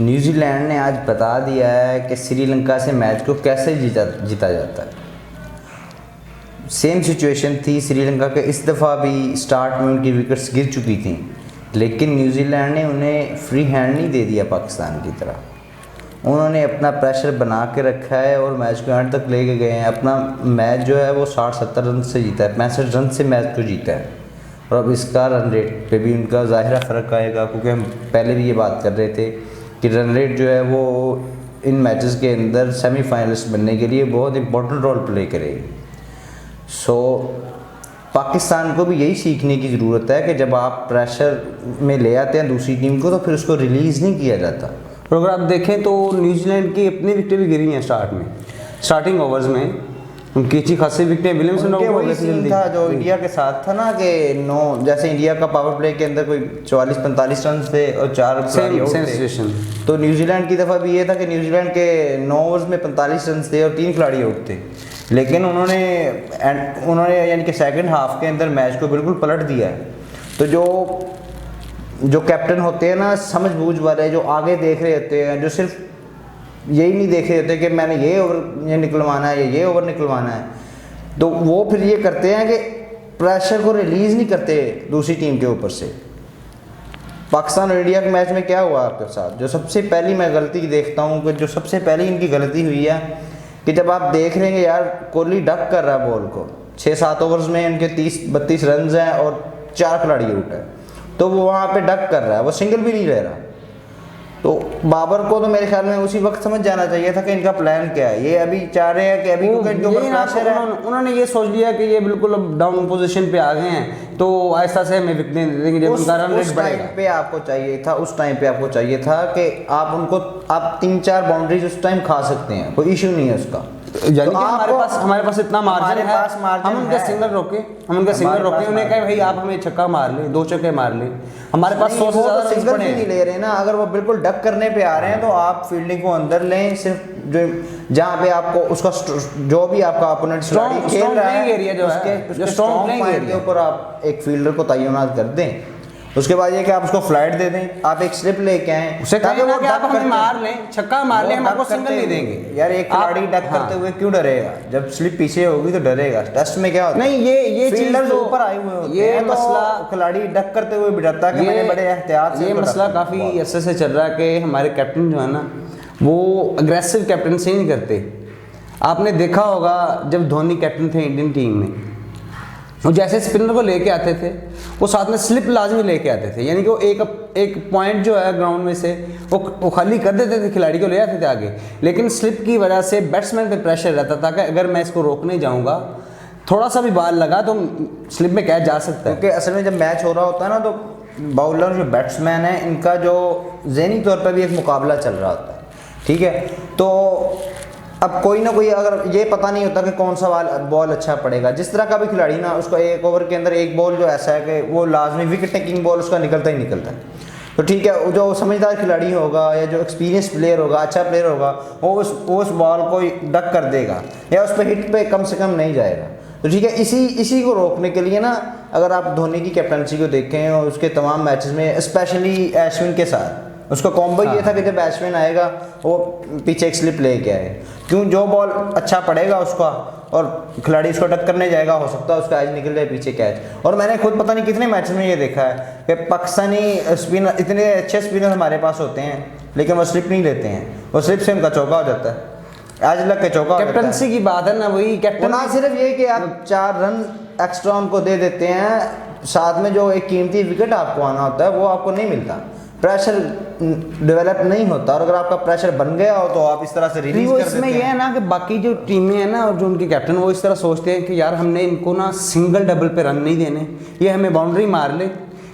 New Zealand ने आज बता दिया है कि श्रीलंका से मैच को कैसे जीता जाता है। सेम सिचुएशन थी श्रीलंका के, इस दफ़ा भी स्टार्ट में उनकी विकेट्स गिर चुकी थी, लेकिन न्यूजीलैंड ने उन्हें फ्री हैंड नहीं दे दिया पाकिस्तान की तरह। उन्होंने अपना प्रेशर बना के रखा है और मैच को एंड तक लेके गए हैं। अपना मैच जो है वो 60-70 रन से जीता है, 65 रन से मैच को जीता है। और अब इसका रन रेट पे भी उनका ज़ाहिरा फ़र्क आएगा, क्योंकि हम पहले भी ये बात कर रहे थे कि रन रेट जो है वो इन मैचेस के अंदर सेमीफाइनलिस्ट बनने के लिए बहुत इंपॉर्टेंट रोल प्ले करेगी। सो पाकिस्तान को भी यही सीखने की ज़रूरत है कि जब आप प्रेशर में ले आते हैं दूसरी टीम को तो फिर उसको रिलीज़ नहीं किया जाता। और अगर आप देखें तो न्यूजीलैंड की अपनी विकेटें भी गिरी हैं स्टार्टिंग ओवर्स में उनकी अच्छी खासी विकेटें। विलियमसन उनके वही सीन था जो इंडिया के साथ था ना कि 9 जैसे इंडिया का पावर प्ले के अंदर कोई 44-45 रन थे और 4 खिलाड़ी थे, तो न्यूजीलैंड की दफ़ा भी ये था कि न्यूजीलैंड के 9 ओवर्स में 45 रन थे और 3 खिलाड़ी आउट थे, लेकिन उन्होंने यानी कि सेकंड हाफ के अंदर मैच को बिल्कुल पलट दिया है। तो जो कैप्टन होते हैं ना, समझ बूझ वाले, जो आगे देख रहे होते हैं, जो सिर्फ यही नहीं देख रहे होते कि मैंने ये ओवर ये निकलवाना है या ये ओवर निकलवाना है, तो वो फिर ये करते हैं कि प्रेशर को रिलीज़ नहीं करते दूसरी टीम के ऊपर से। पाकिस्तान और इंडिया के मैच में क्या हुआ आपके साथ, जो सबसे पहली मैं गलती देखता हूँ कि जो सबसे पहली इनकी गलती हुई है कि जब आप देख रहे हैं यार कोहली डक कर रहा है बॉल को, 6-7 ओवर्स में इनके 30-32 रन हैं और 4 खिलाड़ी आउट है, तो वो वहाँ पे डक कर रहा है, वो सिंगल भी नहीं ले रहा। तो बाबर को तो मेरे ख्याल में उसी वक्त समझ जाना चाहिए था कि इनका प्लान क्या है। ये अभी चाह रहे हैं कि अभी क्योंकि इनके ऊपर प्रेशर है, उन्होंने ये सोच लिया कि ये बिल्कुल अब डाउन पोजीशन पे आ गए हैं तो आहिस्ता से हमें विकेट दे देंगे जब उनका रन रेट बढ़ेगा। पे आपको चाहिए था, उस टाइम पे आपको चाहिए था कि आप 3-4 बाउंड्रीज उस टाइम खा सकते हैं, कोई इशू नहीं है उसका। यानी कि हमारे पास इतना मार्जिन है, हम उनके सिंगल रोके उन्हें कहे भाई आप हमें छक्का मार ले, 2 छक्के मार ले, हमारे पास 100 से ज़्यादा सिंगल भी नहीं ले रहे ना। अगर वो बिल्कुल डक करने पे आ रहे हैं तो आप फील्डिंग को अंदर लें, सिर्फ जो जहाँ पे आपको उसका जो भी आपका अपोनेंट खेल रहा है उसके स्ट्रॉन्ग पॉइंट के ऊपर आप एक फील्डर को तैनात कर दें। उसके बाद ये कि आप उसको फ्लाइट दे दें, आप एक स्लिप लेके आए, उसे कहें ना कि आप हमें मार लें, छक्का मार लें, हम आपको सिंगल नहीं देंगे। यार एक खिलाड़ी डक करते हुए क्यों डरेगा? जब स्लिप पीछे होगी तो डरेगा। टेस्ट में क्या होता है, नहीं ये फील्डर्स ऊपर आए हुए होते हैं, ये मसला खिलाड़ी डक करते हुए भी डरता है कि मैंने बड़े एहतियात से। ये मसला काफ़ी अरसे से चल रहा है कि हमारे कैप्टन जो है ना वो अग्रेसिव कैप्टनसी नहीं करते। आपने देखा होगा जब धोनी कैप्टन थे इंडियन टीम में, वो जैसे स्पिनर को लेके आते थे वो साथ में स्लिप लाजमी लेके आते थे, यानी कि वो एक पॉइंट जो है ग्राउंड में से वो खाली कर देते थे, खिलाड़ी को ले आते थे आगे, लेकिन स्लिप की वजह से बैट्समैन पे प्रेशर रहता था कि अगर मैं इसको रोकने जाऊंगा थोड़ा सा भी बाल लगा तो स्लिप में कैच जा सकता है। क्योंकि असल में जब मैच हो रहा होता है ना तो बाउलर जो बैट्समैन है इनका जो ज़हनी तौर पर भी एक मुकाबला चल रहा होता है, ठीक है। तो अब कोई ना कोई, अगर ये पता नहीं होता कि कौन सा बॉल अच्छा पड़ेगा, जिस तरह का भी खिलाड़ी ना उसका एक ओवर के अंदर एक बॉल जो ऐसा है कि वो लाजमी विकेट टेकिंग बॉल उसका निकलता ही निकलता है, तो ठीक है जो समझदार खिलाड़ी होगा या जो एक्सपीरियंस प्लेयर होगा, अच्छा प्लेयर होगा, वो उस बॉल को डक कर देगा या उस पर हिट पे कम से कम नहीं जाएगा। तो ठीक है, इसी को रोकने के लिए ना अगर आप धोनी की कैप्टनसी को देखें और उसके तमाम मैचेस में स्पेशली अश्विन के साथ उसका कॉम्बो ये था कि जब बैट्समैन आएगा वो पीछे एक स्लिप लेके आए, क्यों जो बॉल अच्छा पड़ेगा उसका और खिलाड़ी उसको टक करने जाएगा, हो सकता है उसका एज निकल जाए पीछे कैच। और मैंने खुद पता नहीं कितने मैच में ये देखा है कि पाकिस्तानी स्पिनर, इतने अच्छे स्पिनर हमारे पास होते हैं लेकिन वो स्लिप नहीं लेते हैं, वो स्लिप से उनका चौका हो जाता है, आज लग के चौका। कैप्टनसी की बात है ना, वही कैप्टन ना सिर्फ ये कि आप 4 रन एक्स्ट्रा उनको दे देते हैं, साथ में जो एक कीमती विकेट आपको आना होता है वो आपको नहीं मिलता, प्रेशर डेवलप नहीं होता। और अगर आपका प्रेशर बन गया हो तो आप इस तरह से रिलीज कर देते हैं। इसमें यह है ना कि बाकी जो टीमें हैं ना और जो उनके कैप्टन वो इस तरह सोचते हैं कि यार हमने इनको ना सिंगल डबल पे रन नहीं देने, ये हमें बाउंड्री मार ले,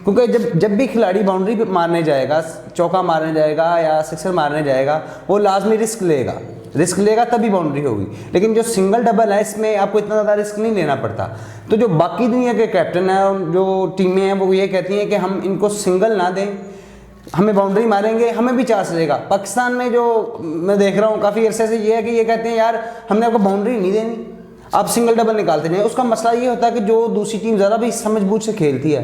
क्योंकि जब भी खिलाड़ी बाउंड्री पे मारने जाएगा, चौका मारने जाएगा या सिक्सर मारने जाएगा, वो लाजमी रिस्क लेगा तभी बाउंड्री होगी। लेकिन जो सिंगल डबल है इसमें आपको इतना ज़्यादा रिस्क नहीं लेना पड़ता। तो जो बाकी दुनिया के कैप्टन हैं और जो टीमें हैं वो ये कहती हैं कि हम इनको सिंगल ना दें, हमें बाउंड्री मारेंगे, हमें भी चांस रहेगा। पाकिस्तान में जो मैं देख रहा हूँ काफ़ी अरसे से ये है कि ये कहते हैं यार हमने आपको बाउंड्री नहीं देनी, आप सिंगल डबल निकालते नहीं। उसका मसला ये होता है कि जो दूसरी टीम ज़रा भी समझ बूझ से खेलती है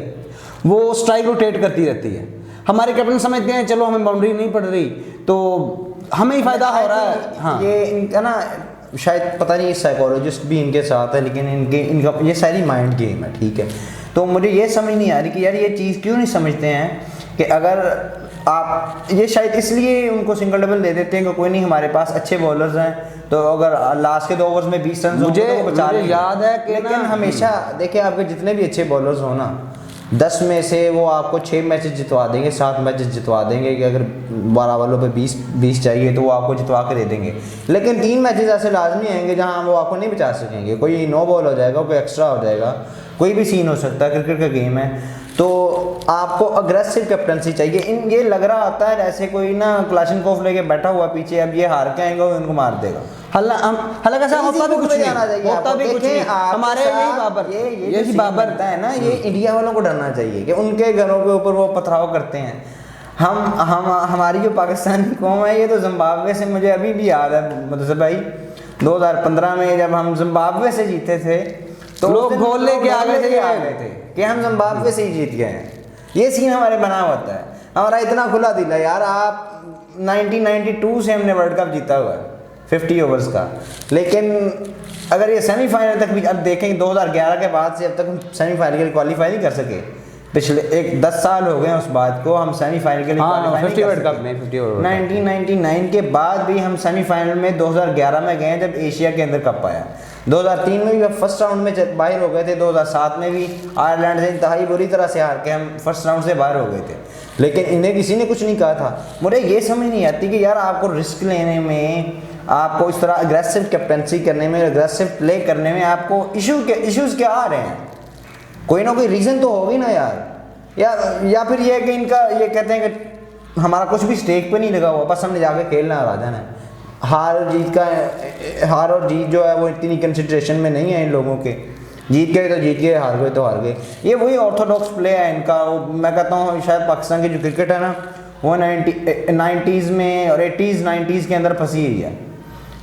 वो स्ट्राइक रोटेट करती रहती है। हमारे कैप्टन समझते हैं चलो हमें बाउंड्री नहीं पड़ रही तो हमें ही फायदा हो रहा है। हाँ ये इनका ना शायद पता नहीं साइकोलॉजिस्ट भी इनके साथ है, लेकिन इनका ये सारी माइंड गेम है, ठीक है। तो मुझे ये समझ नहीं आ रही कि यार ये चीज़ क्यों नहीं समझते हैं कि अगर आप ये शायद इसलिए उनको सिंगल डबल दे देते हैं कि कोई नहीं हमारे पास अच्छे बॉलर्स हैं, तो अगर लास्ट के 2 ओवर्स में 20 रन मुझे याद है कि लेकिन हमेशा देखिए आपके जितने भी अच्छे बॉलर्स हो ना, 10 में से वो आपको 6 मैचेस जितवा देंगे, 7 मैचेस जितवा देंगे कि अगर 12 बॉलों पे 20 चाहिए तो वो आपको जितवा के दे देंगे। लेकिन 3 मैचेस ऐसे लाजमी आएंगे जहां वो आपको नहीं बचा सकेंगे, कोई नो बॉल हो जाएगा, कोई एक्स्ट्रा हो जाएगा, कोई भी सीन हो सकता है, क्रिकेट का गेम है। तो आपको अग्रेसिव कैप्टनसी चाहिए। इन ये लग रहा होता है जैसे कोई ना क्लाशनकोफ लेके बैठा हुआ पीछे, अब ये हार के आएंगे और इनको मार देगा। हालांकि ऐसा होता भी कुछ नहीं, होता भी कुछ नहीं। हमारे यही बाबर यही बाबर है ना, ये इंडिया वालों को डरना चाहिए कि उनके घरों के ऊपर वो पथराव करते हैं। हम हमारी जो पाकिस्तानी कौम है ये तो जिम्बाब्वे से, मुझे अभी भी याद है मतलब भाई 2015 में जब हम जिम्बाब्वे से जीते थे तो लोग गोल लेके आ गए थे कि हम जिम्बाब्वे से ही जीत गए हैं। ये सीन हमारे बना होता है, हमारा इतना खुला दिल है यार। आप 1992 से हमने वर्ल्ड कप जीता हुआ है 50 ओवर्स का, लेकिन अगर ये सेमीफाइनल तक भी अब देखेंगे 2011 के बाद से अब तक हम सेमीफाइनल के लिए क्वालिफाई नहीं कर सके। पिछले 10 साल हो गए उस बात को, हम सेमीफाइनल के लिए क्वालिफाई 50 वर्ल्ड कप में 50 ओवर 1999 के बाद भी हम सेमीफाइनल में 2011 में गए जब एशिया के अंदर कप आया। 2003 में भी फर्स्ट राउंड में बाहर हो गए थे, 2007 में भी आयरलैंड से इंतहाई बुरी तरह से हार के हम फर्स्ट राउंड से बाहर हो गए थे, लेकिन इन्हें किसी ने कुछ नहीं कहा था। मुझे ये समझ नहीं आती कि यार आपको रिस्क लेने में, आपको इस तरह अग्रेसिव कैप्टनसी करने में, अग्रेसिव प्ले करने में आपको इश्यूज़ क्या आ रहे हैं? कोई ना कोई रीज़न तो होगी ना यार। या फिर ये है कि इनका ये कहते हैं कि हमारा कुछ भी स्टेक पे नहीं लगा हुआ, बस हमने जाके खेलना आ जाना है। हार और जीत जो है वो इतनी कंसिडरेशन में नहीं है इन लोगों के। जीत गए तो जीत गए, हार गए तो हार गए। ये वही ऑर्थोडॉक्स प्ले है इनका। मैं कहता हूँ शायद पाकिस्तान की जो क्रिकेट है ना वो 90s में और 80s 90s के अंदर फंसी हुई है।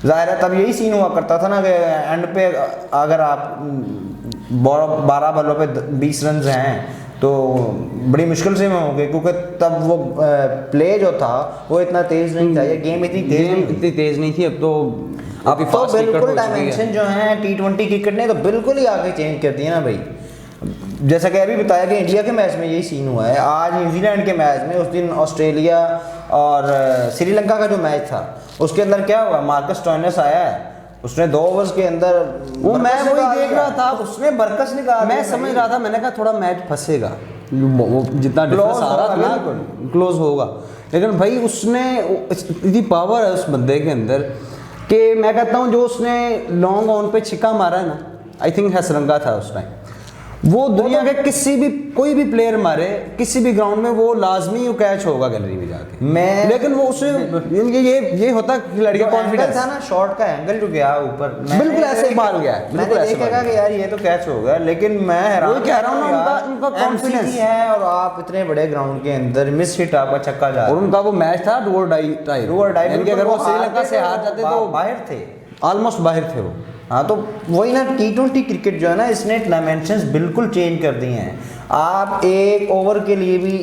ज़ाहिर है तब यही सीन हुआ करता था ना कि एंड पे अगर आप 12 बॉलों पे 20 रन हैं तो बड़ी मुश्किल से में हो गए, क्योंकि तब वो प्ले जो था वो इतना तेज़ नहीं था, ये गेम इतनी तेज़ नहीं थी। अब तो बिल्कुल डायमेंशन जो है T20 क्रिकेट ने तो बिल्कुल ही आगे चेंज कर दिया ना भाई। जैसा कि अभी बताया कि इंडिया के मैच में यही सीन हुआ है। आज न्यूजीलैंड के मैच में, उस दिन ऑस्ट्रेलिया और श्रीलंका का जो मैच था उसके अंदर क्या हुआ, मार्कस स्टोइनिस आया है, उसने 2 ओवर्स के अंदर वो मैं वही देख रहा था, उसने बरकस निकाला। मैं समझ रहा था, मैंने कहा थोड़ा मैच फंसेगा, वो जितना डिफरेंस आ रहा था ना क्लोज होगा, लेकिन भाई उसने इतनी पावर है उस बंदे के अंदर कि मैं कहता हूँ जो उसने लॉन्ग ऑन पे छिक्का मारा है ना, आई थिंक हैसरंगा था उस टाइम, वो दुनिया के किसी भी कोई भी प्लेयर मारे किसी भी ग्राउंड में वो लाजमी वो कैच होगा गैलरी में जाके। मैं लेकिन वो उसने ये होता खिलाड़ी का कॉन्फिडेंस था ना, शॉट का एंगल जो गया ऊपर बिल्कुल ऐसे मार गया, मैंने देखा कि यार ये तो कैच हो गया, लेकिन मैं हैरान कह रहा हूं ना उनका कॉन्फिडेंस है। और आप इतने बड़े ग्राउंड के अंदर मिस हिट आपका छक्का जा रहा है, और उनका वो मैच था डू और डाई अगर वो श्रीलंका से हार जाते तो बाहर थे, ऑलमोस्ट बाहर थे वो। हाँ तो वही ना, T20 क्रिकेट जो है ना इसने डायमेंशंस बिल्कुल चेंज कर दिए हैं। आप एक ओवर के लिए भी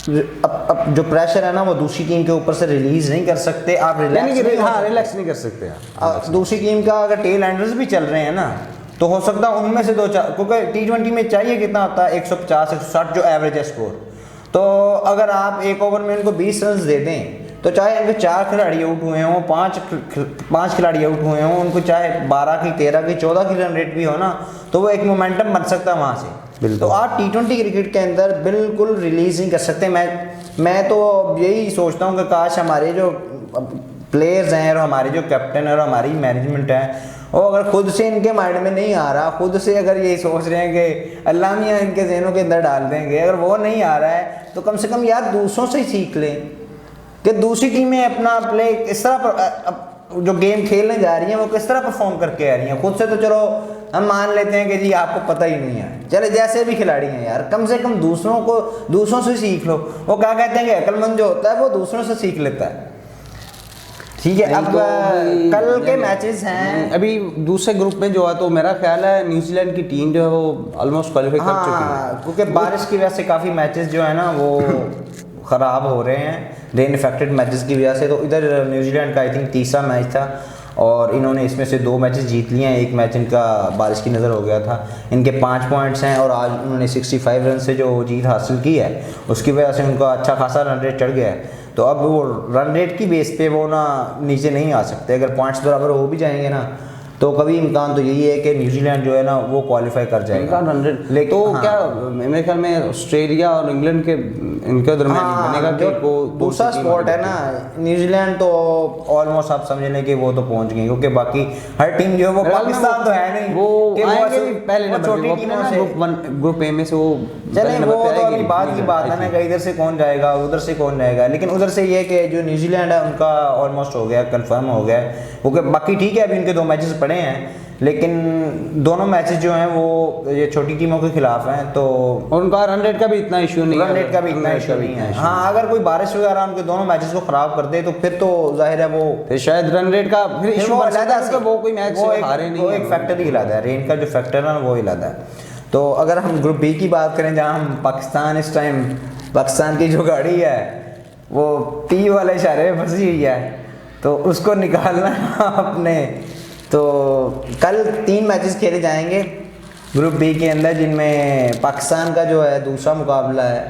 अब जो प्रेशर है ना वो दूसरी टीम के ऊपर से रिलीज नहीं कर सकते, आप रिलैक्स नहीं कर सकते आप। दूसरी टीम का अगर टेल एंडर्स भी चल रहे हैं ना तो हो सकता है उनमें से 2-4, क्योंकि T20 में चाहिए कितना होता है 150-160 जो एवरेज है स्कोर, तो अगर आप एक ओवर में उनको 20 रन दे दें तो चाहे उनके 4 खिलाड़ी आउट हुए हों, 5 खिलाड़ी आउट हुए हों, उनको चाहे 12 की 13 की 14 की रन रेट भी हो ना, तो वो एक मोमेंटम बन सकता है वहाँ से। तो आप T20 क्रिकेट के अंदर बिल्कुल रिलीज नहीं कर सकते। मैं तो यही सोचता हूँ कि काश हमारे जो प्लेयर्स हैं और हमारे जो कैप्टन और हमारी मैनेजमेंट है वो अगर खुद से इनके माइंड में नहीं आ रहा, खुद से अगर यही सोच रहे हैं कि अल्लाह मियाँ इनके ज़हनों के अंदर डाल देंगे, अगर वो नहीं आ रहा है तो कम से कम यार दूसरों से ही सीख लें कि दूसरी टीमें अपना प्ले इस तरह जो गेम खेलने जा रही हैं वो किस तरह परफॉर्म करके आ रही हैं। खुद से तो चलो हम मान लेते हैं कि जी आपको पता ही नहीं है, चले जैसे भी खिलाड़ी हैं यार कम से कम दूसरों से सीख लो। वो क्या कहते हैं कि अक्लमंद जो होता है वो दूसरों से सीख लेता है। ठीक है, अब कल के मैचेस हैं, अभी दूसरे ग्रुप में जो है तो मेरा ख्याल है न्यूजीलैंड की टीम जो है वो ऑलमोस्ट क्वालिफाई कर चुकी है, क्योंकि बारिश की वजह से काफ़ी मैचेस जो है ना वो ख़राब हो रहे हैं रेन इफेक्टेड मैचेस की वजह से। तो इधर न्यूजीलैंड का आई थिंक तीसरा मैच था और इन्होंने इसमें से 2 मैचेस जीत लिए हैं, एक मैच इनका बारिश की नज़र हो गया था। इनके 5 पॉइंट्स हैं और आज उन्होंने 65 रन से जो जीत हासिल की है उसकी वजह से उनका अच्छा खासा रन रेट चढ़ गया है। तो अब वो रन रेट की बेस पे वो ना नीचे नहीं आ सकते, अगर पॉइंट्स बराबर हो भी जाएंगे ना तो कभी इम्कान तो यही है कि न्यूजीलैंड जो है ना वो क्वालिफाई कर जाएगा। लेकिन तो हाँ। क्या मेरे ख्याल में ऑस्ट्रेलिया और इंग्लैंड के इनके दरमियान हाँ, बनेगा कि जो दूसरा स्पॉट है ना, न्यूजीलैंड तो ऑलमोस्ट आप समझ लें कि वो तो पहुंच गए, क्योंकि बाकी हर टीम जो है वो पाकिस्तान तो है नहीं, वो आएंगे भी पहले नंबर छोटी टीमों से ग्रुप ए में से वो चले, वो तो अभी बात की बात है ना कि इधर से कौन जाएगा उधर से कौन जाएगा। लेकिन उधर से ये कि जो न्यूजीलैंड है उनका ऑलमोस्ट हो गया, कंफर्म हो गया, क्योंकि बाकी ठीक है अभी उनके 2 मैचेस पड़े हैं लेकिन दोनों मैचेस जो हैं वो ये छोटी टीमों के खिलाफ हैं। तो और उनका रन रेट का भी इतना इशू नहीं है, रन रेट का भी इतना इशू नहीं है। हाँ, अगर कोई बारिश वगैरह उनके दोनों मैचेस को खराब कर दे तो फिर तो जाहिर है वो फिर शायद रन रेट का फिर इशू बढ़ जाता है, वो कोई मैच हारे नहीं, वो एक फैक्टर ही अलग है, रेन का जो फैक्टर है ना वो ही अलग है। तो अगर हम ग्रुप बी की बात करें जहाँ हम पाकिस्तान इस टाइम पाकिस्तान की जो गाड़ी है वो पी वाले इशारे में फंसी हुई है तो उसको निकालना अपने। तो कल 3 मैचेस खेले जाएंगे ग्रुप बी के अंदर, जिनमें पाकिस्तान का जो है दूसरा मुकाबला है,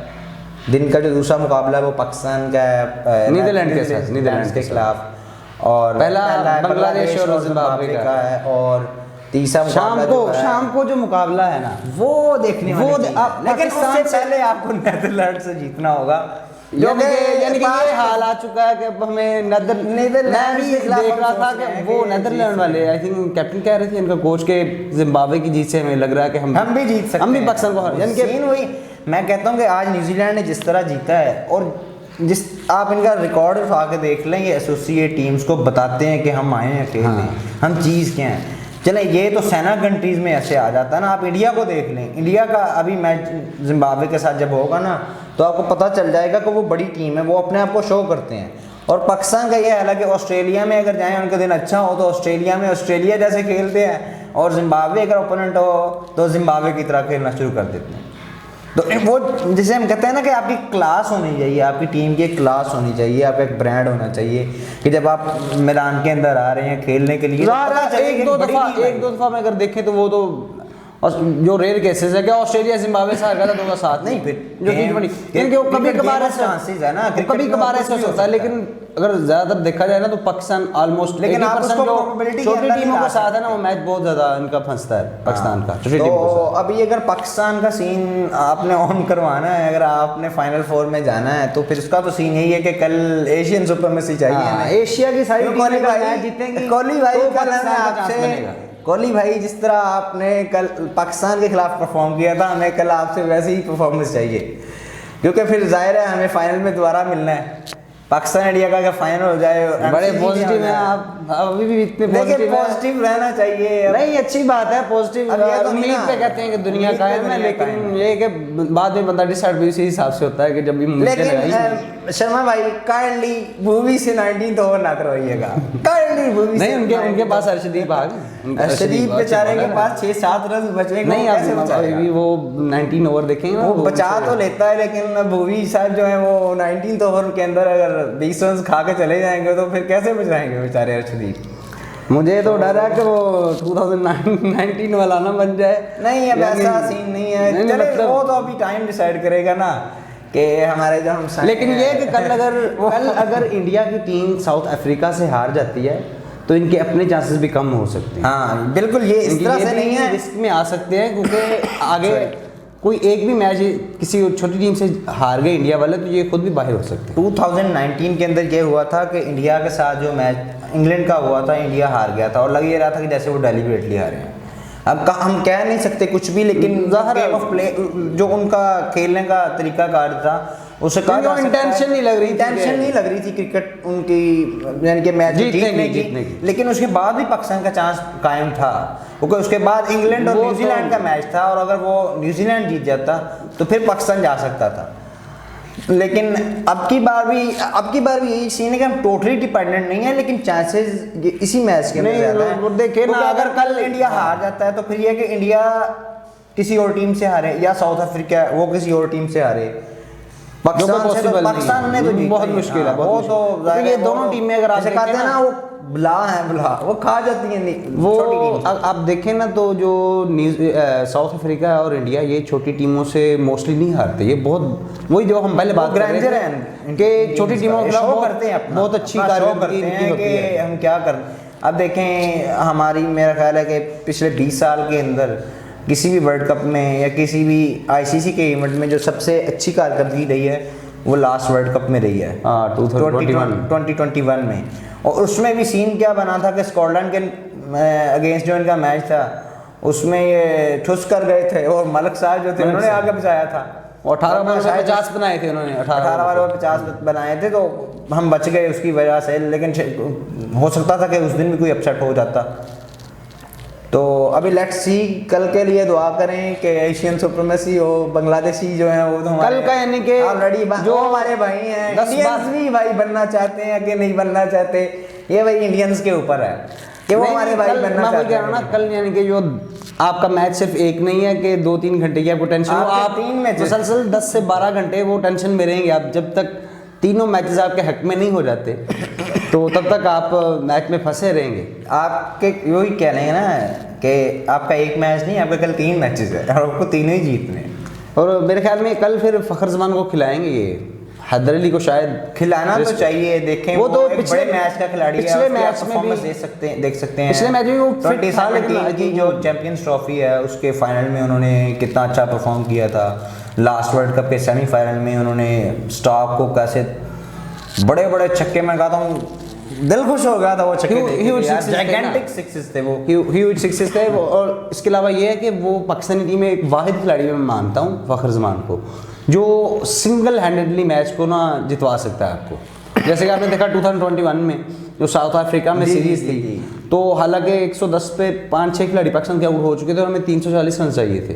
दिन का जो दूसरा मुकाबला है वो पाकिस्तान का है नीदरलैंड के साथ, नीदरलैंड के खिलाफ, और पहला बांग्लादेश और जिम्बाब्वे का है, और तीसरा शाम को जो मुकाबला है ना वो देखने लेकिन उससे पहले आपको नीदरलैंड से जीतना होगा, यानी कि ये हाल आ चुका है कि हमें नीदरलैंड देख रहा था कि वो नीदरलैंड वाले आई थिंक कैप्टन कह रहे थे इनका कोच के जिम्बाब्वे की जीत से हमें लग रहा है कि हम भी जीत सकते हैं, हम भी पाकिस्तान को यानी कि वही मैं कहता हूँ कि आज न्यूजीलैंड ने जिस तरह जीता है और जिस आप इनका रिकॉर्ड उठा के देख लें, ये एसोसिएट टीम्स को बताते हैं कि हम आए हैं खेलने, हम चीज़ क्या हैं। चले ये तो सेना कंट्रीज़ में ऐसे आ जाता है ना, आप इंडिया को देख लें, इंडिया का अभी मैच जिम्बाब्वे के साथ जब होगा ना तो आपको पता चल जाएगा कि वो बड़ी टीम है, वो अपने आप को शो करते हैं। और पाकिस्तान का ये है कि ऑस्ट्रेलिया में अगर जाएं उनका दिन अच्छा हो तो ऑस्ट्रेलिया में ऑस्ट्रेलिया जैसे खेलते हैं, और जिम्बाब्वे अगर ओपोनेंट हो तो जिम्बाब्वे की तरह खेलना शुरू कर देते हैं। तो वो जिसे हम कहते हैं ना कि आपकी क्लास होनी चाहिए, आपकी टीम की एक क्लास होनी चाहिए, आपका एक ब्रांड होना चाहिए कि जब आप मैदान के अंदर आ रहे हैं खेलने के लिए एक दो दफ़ा में अगर देखें तो वो तो और जो रेयर केसेस है कि ऑस्ट्रेलिया जिम्बाब्वे से हार गया था 2007 नहीं, फिर जो T20 इनके कभी कभार चांसेस है ना, कभी कभार ऐसा होता है, लेकिन अगर ज़्यादातर देखा जाए ना तो पाकिस्तान ऑलमोस्ट, लेकिन आप उसको छोटी टीमों के साथ है ना वो मैच बहुत ज़्यादा इनका फंसता है पाकिस्तान का छोटी टीम के साथ। अभी अगर पाकिस्तान का सीन आपने ऑन करवाना है, अगर आपने फाइनल 4 में जाना है तो फिर उसका तो सीन यही है कि कल एशियन सुपरमेसी चाहिए, एशिया की सारी टीमें जीतेंगी। कोहली भाई कल आपसे कोहली भाई जिस तरह आपने कल पाकिस्तान के खिलाफ परफॉर्म किया था, हमें कल आपसे वैसे ही परफॉर्मेंस चाहिए, क्योंकि फिर जाहिर है हमें फाइनल में दोबारा मिलना है। पाकिस्तान इंडिया का अगर फाइनल हो जाए, बड़े पॉजिटिव हैं आप अभी भी, इतने पॉजिटिव रहना चाहिए। नहीं अच्छी बात है पॉजिटिव, उम्मीद पे कहते हैं कि दुनिया कायम है, लेकिन ये कि बाद में बंदा डिसाइड भी उसी हिसाब से होता है कि जब भी लेकिन शर्मा भाई काइंडली मूवी से 19th ओवर ना करवाइएगा, काइंडली मूवी नहीं, उनके पास अर्शदीप आ गए, अर्शदीप बेचारे के पास 6-7 रन बचेंगे नहीं, अभी वो 19 ओवर देखेंगे वो बचा तो लेता है, लेकिन भूवी साहब जो है वो 19th ओवर के अंदर अगर 20 रन खा के चले जाएंगे तो फिर कैसे बचाएंगे बेचारे अर्शदीप। मुझे तो डर है कि वो 2019 वाला ना बन जाए। नहीं अब ऐसा सीन नहीं है, चले वो तो अभी टाइम डिसाइड करेगा ना कि हमारे जो हम, लेकिन ये कि कल अगर इंडिया की टीम साउथ अफ्रीका से हार जाती है तो इनके अपने चांसेस भी कम हो सकते हैं। हाँ बिल्कुल, ये इस तरह से नहीं है, रिस्क में आ सकते हैं क्योंकि आगे कोई एक भी मैच किसी छोटी टीम से हार गए इंडिया वाले तो ये खुद भी बाहर हो सकते हैं। 2019 के अंदर ये हुआ था कि इंडिया के साथ जो मैच इंग्लैंड का हुआ था, इंडिया हार गया था और लग ये रहा था कि जैसे वो डेलिबरेटली हारे हैं। अब हम कह नहीं सकते कुछ भी, लेकिन गेम ऑफ प्ले जो उनका खेलने का तरीका कार था उसे कहा इंटेंशन नहीं लग रही थी क्रिकेट उनकी, यानी कि मैच जीतने की, लेकिन उसके बाद भी पाकिस्तान का चांस कायम था, क्योंकि उसके बाद इंग्लैंड और न्यूजीलैंड का मैच था और अगर वो न्यूजीलैंड जीत जाता तो फिर पाकिस्तान जा सकता था। लेकिन अब की बार भी यही सीन है कि हम टोटली डिपेंडेंट नहीं है, लेकिन चांसेस इसी मैच के अंदर ज्यादा है। देखिए ना, अगर कल इंडिया हार जाता है तो फिर यह कि इंडिया किसी और टीम से हारे या साउथ अफ्रीका वो किसी और टीम से हारे, पाकिस्तान ने तो बहुत मुश्किल है, वो तो ये दोनों टीमें अगर आप कहते हैं ना वो बुला है, बुला वो खा जाती है वो। आप देखें ना तो जो साउथ अफ्रीका और इंडिया, ये छोटी टीमों से मोस्टली नहीं हारते। ये बहुत वही जो हम पहले बात कर रहे थे कि छोटी टीमों के खिलाफ करते हैं, बहुत अच्छी कारकर्दगी होती है। हम क्या कर, अब देखें हमारी, मेरा ख्याल है कि पिछले 20 साल के अंदर किसी भी वर्ल्ड कप में या किसी भी आईसीसी के इवेंट में जो सबसे अच्छी कारकर्दगी रही है वो लास्ट वर्ल्ड कप में रही है 2021 में। और उसमें भी सीन क्या बना था कि स्कॉटलैंड के अगेंस्ट जो इनका मैच था उसमें ये ठुस कर गए थे और मलिक साहब जो थे उन्होंने आगे बचाया था। 18 बॉल पे 50 बनाए थे उन्होंने, 18 बॉल पे 50 बनाए थे, तो हम बच गए उसकी वजह से। लेकिन हो सकता था कि उस दिन भी कोई अपसेट हो जाता। तो अभी लेट्स सी, कल के लिए दुआ करें कि एशियन सुप्रीमेसी हो, बांग्लादेशी जो है वो तो कल का यानी कि ऑलरेडी जो हमारे भाई हैं, इंडियंस भी भाई बनना चाहते हैं कि नहीं बनना चाहते, ये भाई इंडियंस के ऊपर है कि वो हमारे भाई बनना चाहते हैं ना। कल यानी कि जो आपका मैच सिर्फ एक नहीं है कि 2-3 घंटे की आपको टेंशन हो, आप 3 मैच मुसलसल 10 से 12 घंटे वो टेंशन में रहेंगे आप। जब तक तीनों मैचेस आपके हक में नहीं हो जाते तो तब तक आप मैच में फंसे रहेंगे। आपके वही कह रहे हैं ना कि आपका एक मैच नहीं, आपके कल 3 मैचेस है और आपको तीनों ही जीतने। और मेरे ख्याल में कल फिर फखर जमान को खिलाएंगे, ये हैदर अली को शायद खिलाना तो चाहिए। देखें वो तो पिछले मैच का खिलाड़ी है, पिछले मैच में भी देख सकते हैं पिछले मैच में वो 2017 की जो चैंपियंस ट्रॉफी है उसके फाइनल में उन्होंने कितना अच्छा परफॉर्म किया था। लास्ट वर्ल्ड कप के सेमीफाइनल में उन्होंने स्टॉक को कैसे बड़े बड़े छक्के में कहा था, दिल खुश हो गया था वो छक्के जायगेंटिक सिक्सेस थे, वो ह्यूज सिक्सेस थे। और इसके अलावा ये है कि वो पाकिस्तानी टीम में एक वाहिद खिलाड़ी मैं मानता हूँ फखर जमान को, जो सिंगल हैंडेडली मैच को ना जितवा सकता है आपको। जैसे कि आपने देखा 2021 में जो साउथ अफ्रीका में सीरीज थी, तो हालांकि 110 पे 5-6 खिलाड़ी पाकिस्तान के आउट हो चुके थे और हमें 340 रन चाहिए थे।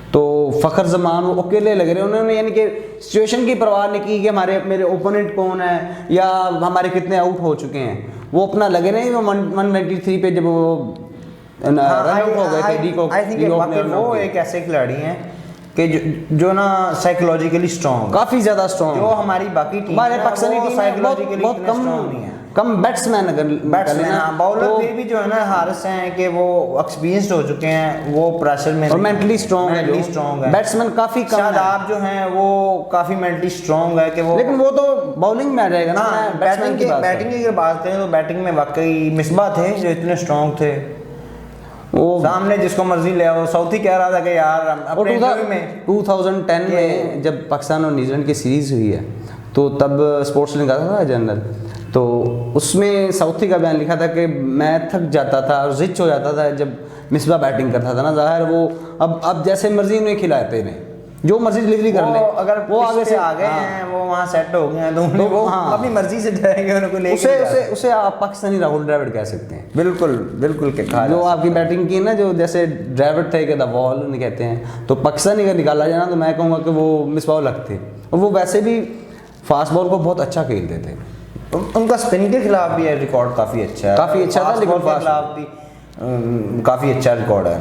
तो फखर जमान वो अकेले लग रहे, उन्होंने यानी कि सिचुएशन की परवाह नहीं की कि मेरे ओपोनेंट कौन है या हमारे कितने आउट हो चुके हैं। वो अपना लगे नहीं, वो 193 पे जब वो रन आउट हो गए थे, वो एक ऐसे खिलाड़ी हैं कि जो ना साइकोलॉजिकली स्ट्रॉन्ग, काफी ज्यादा स्ट्रॉन्ग, जो हमारी बाकी टीम, हमारे पाकिस्तानी टीम साइकोलॉजिकली बहुत कम नहीं है, कम बैट्समैन अगर बैट्समैन बॉलर फिर भी जो है ना हारिस हैं कि वो एक्सपीरियंस्ड हो चुके हैं, वो प्रेशर में और मेंटली स्ट्रॉन्ग है। बैट्समैन काफी कम है, आप जो हैं वो काफी मेंटली स्ट्रॉन्ग है कि वो, लेकिन वो तो बॉलिंग में आ जाएगा ना। बैटिंग की अगर बात करें तो बैटिंग में वाकई मिसबा थे जो इतने स्ट्रॉन्ग थे, वो सामने जिसको मर्जी ले आओ। साउथी कह रहा था कि यार अपने में 2010 में जब पाकिस्तान और न्यूजीलैंड की सीरीज हुई है तो तब स्पोर्ट्स ने कहा था जनरल, तो उसमें साउथी का बयान लिखा था कि मैं थक जाता था और जिच हो जाता था जब मिसबा बैटिंग करता था ना। ज़ाहिर वो अब जैसे मर्जी उन्हें खिलाते हैं, जो मर्जी डिलीवरी कर ले, अगर वो आगे से आ गए हैं, वो वहाँ सेट हो गए हैं तो वो अपनी मर्जी से जाएंगे, उनको लेके उसे आप पाकिस्तानी राहुल द्रविड़ कह सकते हैं। बिल्कुल के खा जो आपकी बैटिंग की ना, जो जैसे द्रविड़ थे कि द वॉल उन्हें कहते हैं, तो पाकिस्तानी अगर निकाला जाए ना तो मैं कहूँगा कि वो मिसबाह लगते। और वो वैसे भी फास्ट बॉल को बहुत अच्छा खेलते थे, उनका स्पिन के खिलाफ भी रिकॉर्ड काफ़ी अच्छा है, काफ़ी अच्छा था, लेकिन फास्ट बॉल के खिलाफ भी काफ़ी अच्छा रिकॉर्ड है।